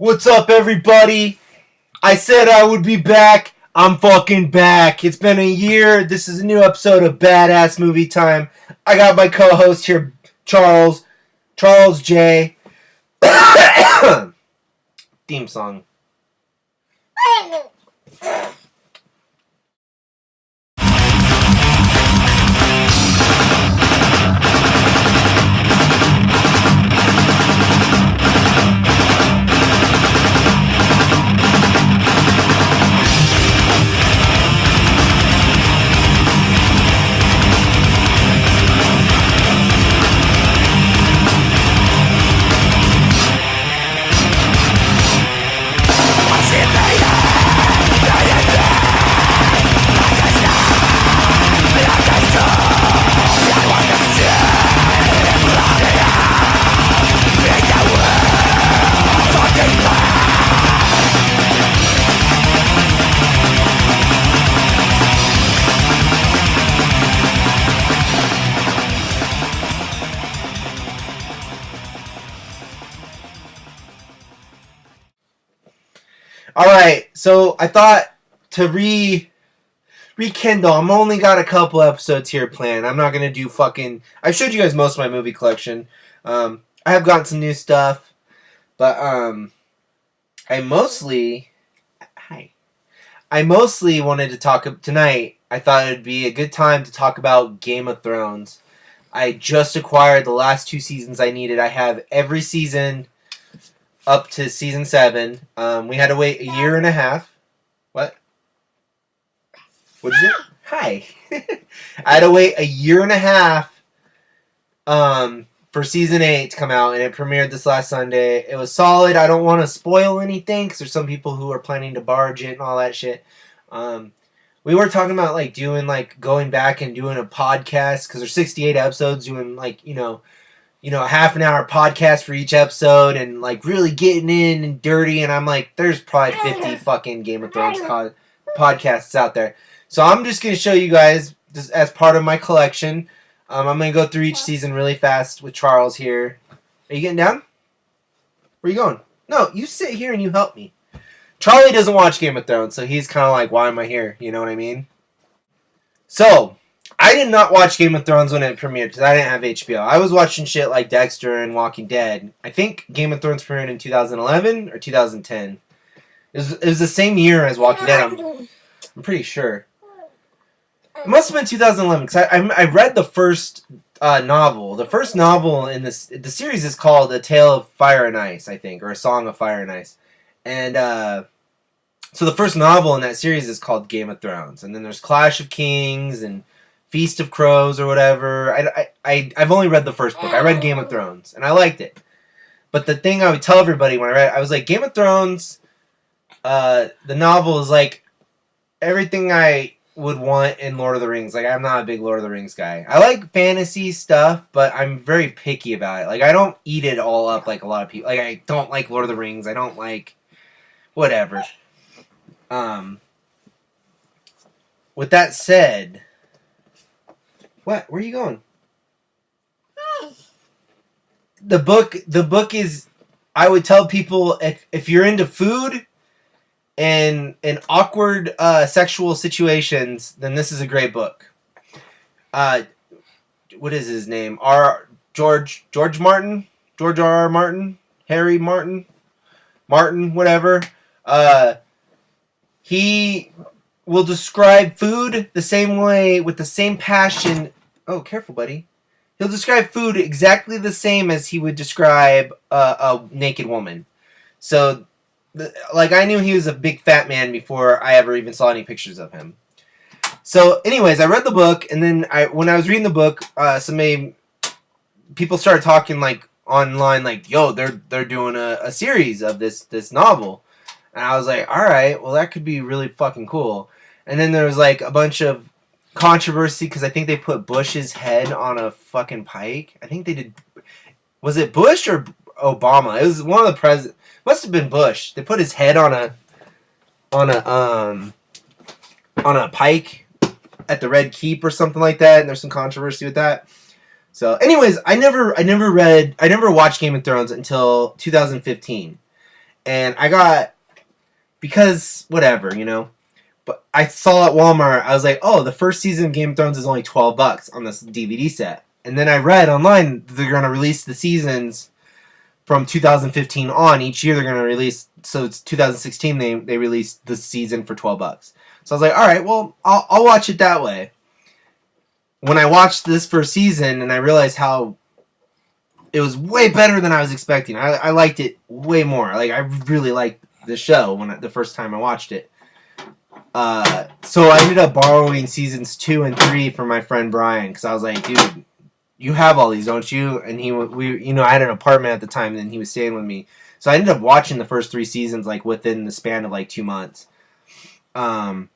What's up, everybody? I said I would be back. I'm fucking back. It's been a year. This is a new episode of Badass Movie Time. I got my co-host here, Charles J. Theme song. Alright, so I thought to rekindle, I'm only got a couple episodes here planned. I'm not going to do fucking... I've showed you guys most of my movie collection. I have gotten some new stuff, but I mostly wanted to talk tonight. I thought it would be a good time to talk about Game of Thrones. I just acquired the last 2 seasons I needed. I have every season up to season 7. We had to wait a year and a half. What? What'd you say? Hi. I had to wait a year and a half for season 8 to come out, and it premiered this last Sunday. It was solid. I don't want to spoil anything because there's some people who are planning to barge it and all that shit. We were talking about going back and doing a podcast because there's 68 episodes, doing a half an hour podcast for each episode and really getting in and dirty. And I'm like, there's probably 50 fucking Game of Thrones podcasts out there. So I'm just going to show you guys this as part of my collection. I'm going to go through each season really fast with Charles here. Are you getting down? Where are you going? No, you sit here and you help me. Charlie doesn't watch Game of Thrones, so he's kind of like, why am I here? You know what I mean? So I did not watch Game of Thrones when it premiered because I didn't have HBO. I was watching shit like Dexter and Walking Dead. I think Game of Thrones premiered in 2011 or 2010. It was the same year as Walking Dead. I'm pretty sure. It must have been 2011 because I read the first novel. The first novel in the series is called A Tale of Fire and Ice, I think, or A Song of Fire and Ice. And so the first novel in that series is called Game of Thrones. And then there's Clash of Kings and Feast of Crows or whatever. I've only read the first book. I read Game of Thrones, and I liked it. But the thing I would tell everybody when I read it, I was like, Game of Thrones, the novel is like everything I would want in Lord of the Rings. Like, I'm not a big Lord of the Rings guy. I like fantasy stuff, but I'm very picky about it. Like, I don't eat it all up like a lot of people. Like, I don't like Lord of the Rings. I don't like whatever. With that said... What? Where are you going? The book is, I would tell people, if you're into food and awkward sexual situations, then this is a great book. What is his name? George Martin? George R. Martin? Harry Martin? Martin, whatever. He will describe food the same way, with the same passion. Oh, careful, buddy. He'll describe food exactly the same as he would describe a naked woman. So, I knew he was a big fat man before I ever even saw any pictures of him. So, anyways, I read the book, and then when I was reading the book, people started talking online, yo, they're doing a series of this novel. And I was like, alright, well, that could be really fucking cool. And then there was a bunch of controversy because I think they put Bush's head on a fucking pike. I think they did. Was it Bush or Obama? It was one of the presidents. Must have been Bush. They put his head on a pike at the Red Keep or something like that, and there's some controversy with that. So, anyways, I never watched Game of Thrones until 2015. and I got, because whatever, you know. But I saw at Walmart, I was like, oh, the first season of Game of Thrones is only $12 on this DVD set. And then I read online they're going to release the seasons from 2015 on. Each year they're going to release, so it's 2016 they released the season for $12. So I was like, all right, well, I'll watch it that way. When I watched this first season and I realized how it was way better than I was expecting. I liked it way more. Like, I really liked the show the first time I watched it. So I ended up borrowing seasons 2 and 3 from my friend Brian, because I was like, dude, you have all these, don't you? And I had an apartment at the time, and he was staying with me. So I ended up watching the first 3 seasons like within the span of like 2 months. And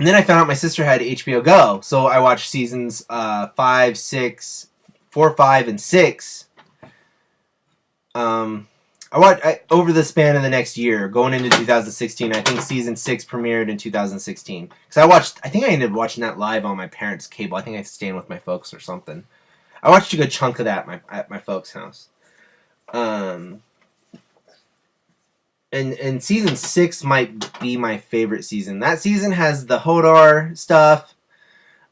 then I found out my sister had HBO Go, so I watched seasons 4, 5, and 6. Over the span of the next year, going into 2016. I think season 6 premiered in 2016. Because I think I ended up watching that live on my parents' cable. I think I was staying with my folks or something. I watched a good chunk of that at my folks' house. And season 6 might be my favorite season. That season has the Hodor stuff.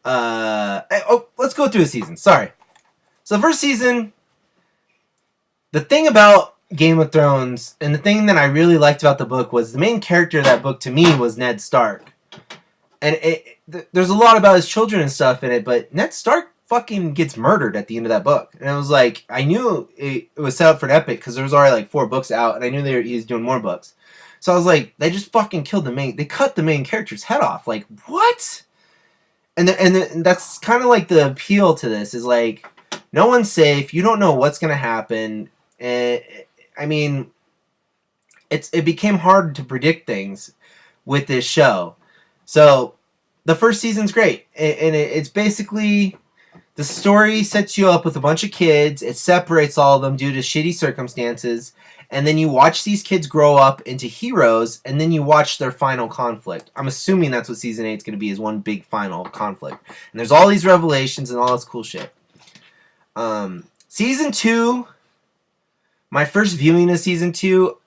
Let's go through the season. Sorry. So the first season, the thing about Game of Thrones, and the thing that I really liked about the book, was the main character of that book to me was Ned Stark. And there's a lot about his children and stuff in it, but Ned Stark fucking gets murdered at the end of that book. And I was like, I knew it was set up for an epic, because there was already like 4 books out, and I knew he was doing more books. So I was like, they just fucking they cut the main character's head off. Like, what? And that's kind of like the appeal to this, is like, no one's safe, you don't know what's going to happen. I mean, it became hard to predict things with this show. So the first season's great, and it's basically, the story sets you up with a bunch of kids. It separates all of them due to shitty circumstances, and then you watch these kids grow up into heroes, and then you watch their final conflict. I'm assuming that's what season 8 is going to be, is one big final conflict. And there's all these revelations and all this cool shit. Season 2, my first viewing of season 2,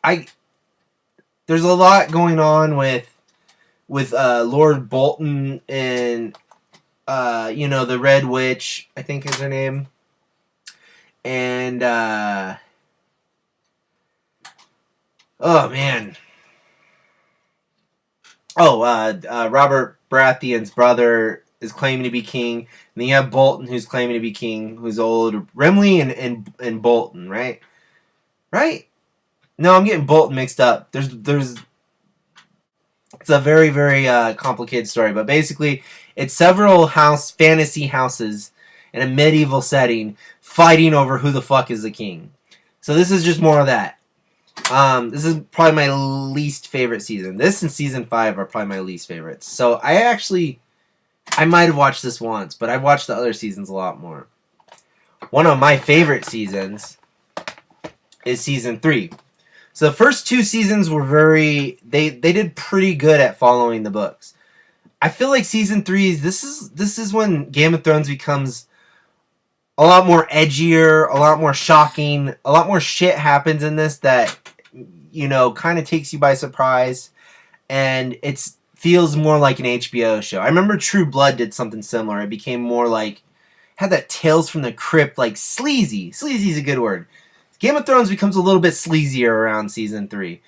there's a lot going on with Lord Bolton and the Red Witch, I think is her name, and Robert Baratheon's brother is claiming to be king, and then you have Bolton, who's claiming to be king, who's old. Remley and Bolton, right? Right? No, I'm getting Bolton mixed up. It's a very, very complicated story, but basically, it's several fantasy houses in a medieval setting fighting over who the fuck is the king. So this is just more of that. This is probably my least favorite season. This and season 5 are probably my least favorites. So I might have watched this once, but I've watched the other seasons a lot more. One of my favorite seasons is season 3. So the first 2 seasons were they did pretty good at following the books. I feel like season 3 this is when Game of Thrones becomes a lot more edgier, a lot more shocking, a lot more shit happens in this that kind of takes you by surprise, and it feels more like an HBO show. I remember True Blood did something similar. It became more like, had that Tales from the Crypt, like sleazy. Sleazy is a good word. Game of Thrones becomes a little bit sleazier around season 3.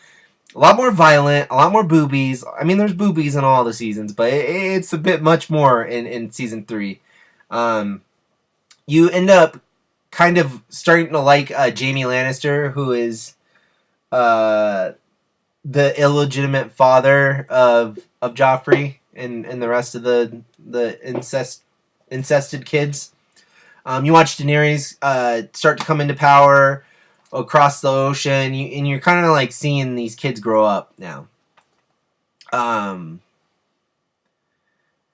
A lot more violent, a lot more boobies. I mean, there's boobies in all the seasons, but it's a bit much more in season 3. You end up kind of starting to like Jaime Lannister, who is the illegitimate father of Joffrey and the rest of the incested kids. You watch Daenerys start to come into power across the ocean, and you're kind of like seeing these kids grow up now.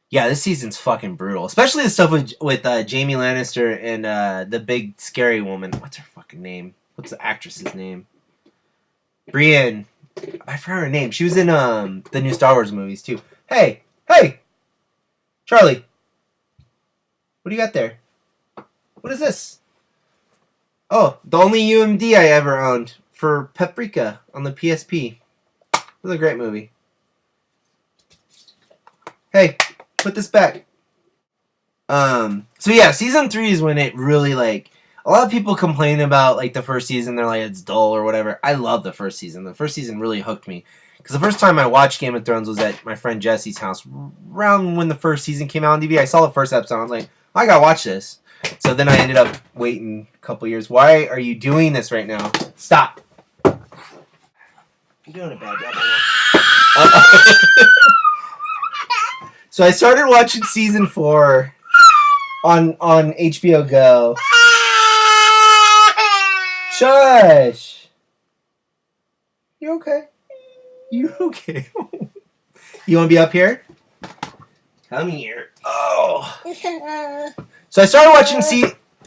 Yeah, this season's fucking brutal, especially the stuff with Jaime Lannister and the big scary woman. What's her fucking name? What's the actress's name? Brienne. I forgot her name. She was in the new Star Wars movies too. Hey, Charlie, what do you got there? What is this? Oh, the only UMD I ever owned for Paprika on the PSP. It was a great movie. Hey, put this back. So yeah, season 3 is when it really, like, a lot of people complain about, like, the first season. They're like, it's dull or whatever. I love the first season. The first season really hooked me. Because the first time I watched Game of Thrones was at my friend Jesse's house. Around when the first season came out on DVD, I saw the first episode. I was like, I gotta watch this. So then I ended up waiting a couple years. Why are you doing this right now? Stop. You're doing a bad job right now. So I started watching season 4 on HBO Go. Shush. You okay? You okay? You want to be up here? Come here. Oh. So I started watching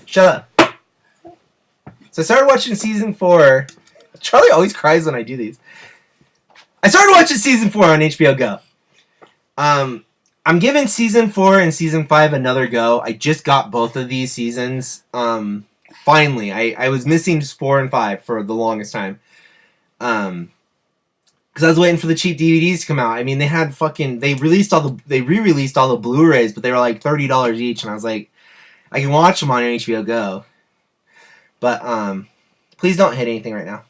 Shut up. So I started watching season 4. Charlie always cries when I do these. I started watching season 4 on HBO Go. I'm giving season 4 and season 5 another go. I just got both of these seasons. Finally, I was missing 4 and 5 for the longest time. Because I was waiting for the cheap DVDs to come out. I mean, they re-released all the Blu-rays, but they were like $30 each, and I was like, I can watch them on HBO Go. But please don't hit anything right now.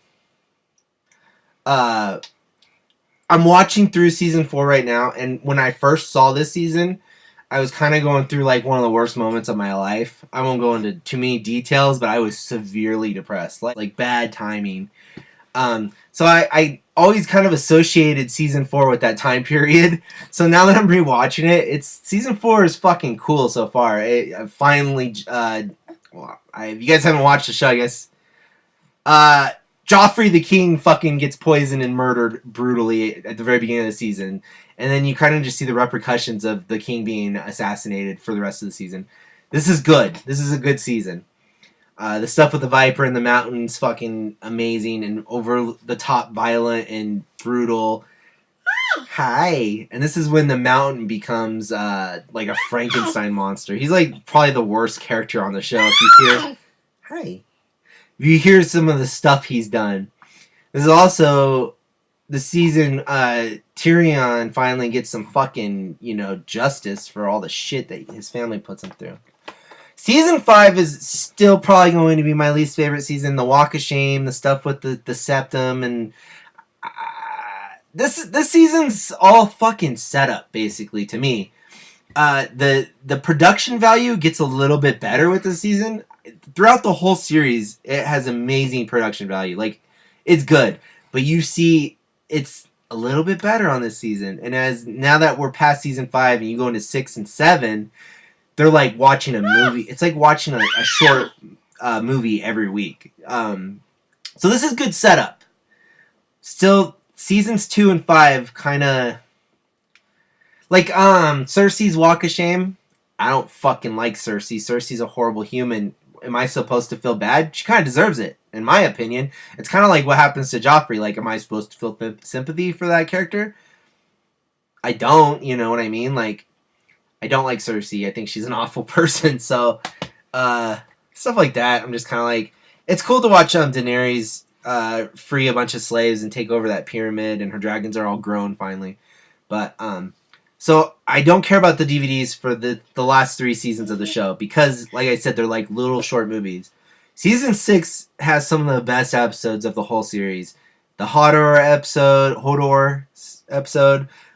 I'm watching through season 4 right now, and when I first saw this season, I was kind of going through like one of the worst moments of my life. I won't go into too many details, but I was severely depressed, like bad timing. So I always kind of associated season 4 with that time period. So now that I'm rewatching it, season 4 is fucking cool so far. I finally, if you guys haven't watched the show, I guess, Joffrey the King fucking gets poisoned and murdered brutally at the very beginning of the season. And then you kind of just see the repercussions of the king being assassinated for the rest of the season. This is good. This is a good season. The stuff with the Viper in the mountains, fucking amazing and over the top violent and brutal. Hi. And this is when the mountain becomes like a Frankenstein monster. He's like probably the worst character on the show. If you hear, hi. If you hear some of the stuff he's done. This is also the season Tyrion finally gets some fucking, justice for all the shit that his family puts him through. Season 5 is still probably going to be my least favorite season. The Walk of Shame, the stuff with the septum, and this season's all fucking setup, basically, to me. The production value gets a little bit better with this season. Throughout the whole series, it has amazing production value. Like, it's good, but you see it's a little bit better on this season. And now that we're past season 5 and you go into 6 and 7, they're like watching a movie. It's like watching a short movie every week. So this is good setup. Still, seasons 2 and 5 kind of like Cersei's Walk of Shame. I don't fucking like Cersei. Cersei's a horrible human. Am I supposed to feel bad? She kind of deserves it, in my opinion. It's kind of like what happens to Joffrey. Like, am I supposed to feel sympathy for that character? I don't, you know what I mean? Like, I don't like Cersei. I think she's an awful person. So, stuff like that. I'm just kind of like, it's cool to watch Daenerys free a bunch of slaves and take over that pyramid, and her dragons are all grown finally. But, so I don't care about the DVDs for the last 3 seasons of the show because, like I said, they're like little short movies. Season 6 has some of the best episodes of the whole series. The Hodor episode,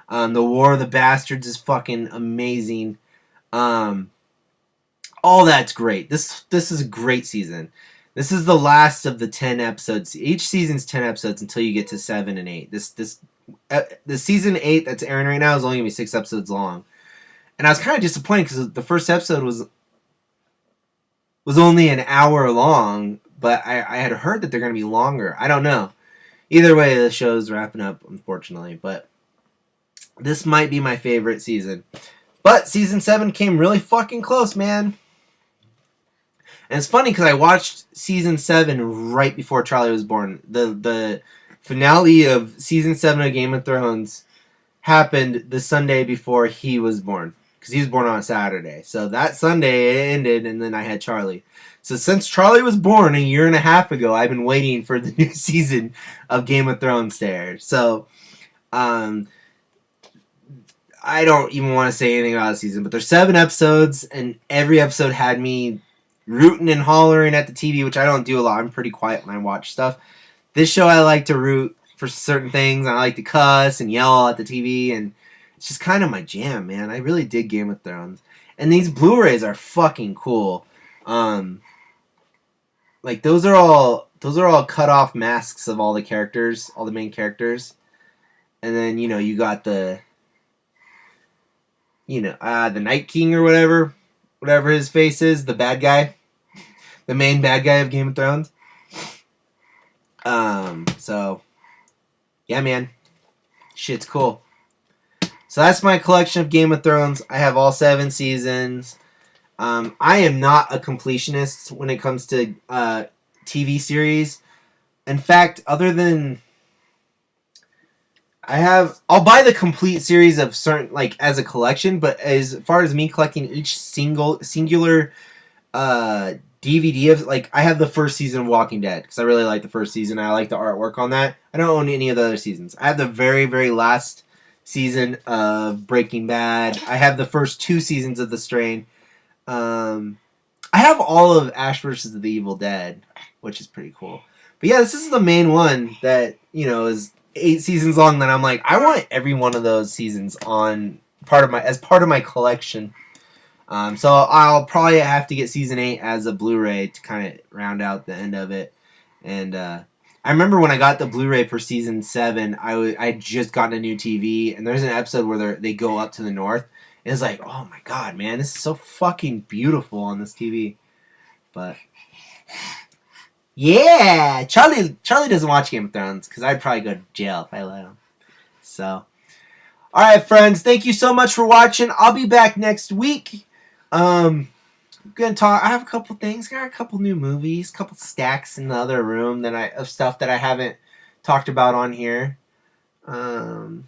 the War of the Bastards is fucking amazing. All that's great. This is a great season. This is the last of the 10 episodes. Each season's 10 episodes until you get to 7 and 8. The season 8 that's airing right now is only going to be 6 episodes long. And I was kind of disappointed because the first episode was only an hour long, but I had heard that they're going to be longer. I don't know. Either way, the show's wrapping up, unfortunately. But this might be my favorite season. But season 7 came really fucking close, man. And it's funny because I watched season 7 right before Charlie was born. The finale of season 7 of Game of Thrones happened the Sunday before he was born. because he was born on a Saturday. So that Sunday it ended, and then I had Charlie. So since Charlie was born a year and a half ago, I've been waiting for the new season of Game of Thrones to air. So, I don't even want to say anything about the season, but there's 7 episodes, and every episode had me rooting and hollering at the TV, which I don't do a lot. I'm pretty quiet when I watch stuff. This show, I like to root for certain things. I like to cuss and yell at the TV, and it's just kind of my jam, man. I really dig Game of Thrones. And these Blu-rays are fucking cool. Like those are all cut off masks of all the characters, all the main characters. And then, you got the Night King or whatever his face is, the bad guy. The main bad guy of Game of Thrones. So yeah, man. Shit's cool. So that's my collection of Game of Thrones. I have all 7 seasons. I am not a completionist when it comes to TV series. In fact, other than I'll buy the complete series of certain, like, as a collection, but as far as me collecting each singular DVD of, like, I have the first season of Walking Dead because I really like the first season. I like the artwork on that. I don't own any of the other seasons. I have the very, very last season of Breaking Bad. I have the first 2 seasons of The Strain. I have all of Ash vs. the Evil Dead, which is pretty cool. But yeah, this is the main one that, is 8 seasons long. That I'm like, I want every one of those seasons on as part of my collection. So I'll probably have to get season 8 as a Blu-ray to kind of round out the end of it. And I remember when I got the Blu-ray for season 7, I had just gotten a new TV, and there's an episode where they go up to the north. And it's like, oh my god, man, this is so fucking beautiful on this TV. But yeah, Charlie doesn't watch Game of Thrones because I'd probably go to jail if I let him. So, all right, friends, thank you so much for watching. I'll be back next week. I'm gonna talk. I have a couple things. Got a couple new movies, a couple stacks in the other room of stuff that I haven't talked about on here. Yeah.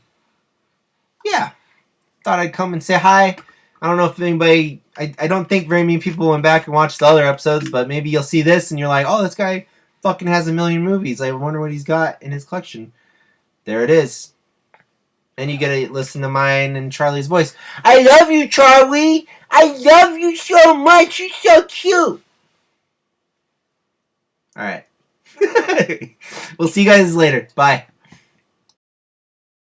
Thought I'd come and say hi. I don't know if anybody... I don't think very many people went back and watched the other episodes, but maybe you'll see this and you're like, oh, this guy fucking has 1 million movies. I wonder what he's got in his collection. There it is. And you get to listen to mine and Charlie's voice. I love you, Charlie! I love you so much! You're so cute! Alright. We'll see you guys later. Bye.